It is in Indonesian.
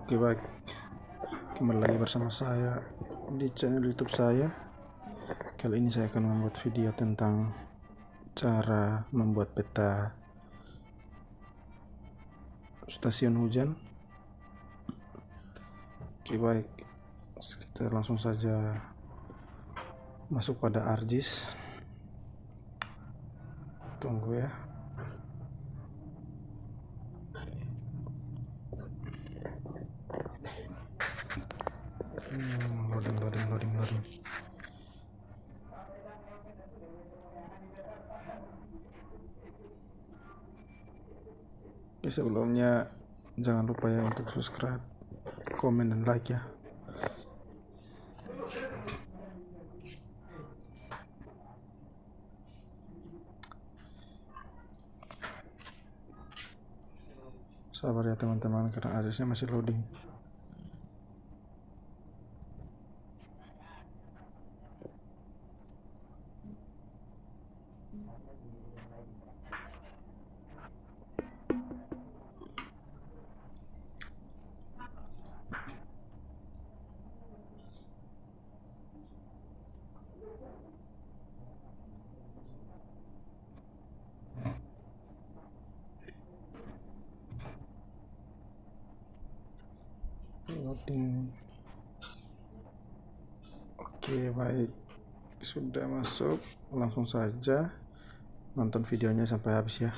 Oke, baik, kembali lagi bersama saya di channel YouTube saya. Kali ini saya akan membuat video tentang cara membuat peta stasiun hujan. Oke, baik, kita langsung saja masuk pada Arcgis. Tunggu ya. Loading. Oke, sebelumnya jangan lupa ya untuk subscribe, komen, dan like ya. Sabar ya teman-teman, karena Arcgisnya masih loading. Oke, baik, sudah masuk. Langsung saja nonton videonya sampai habis ya.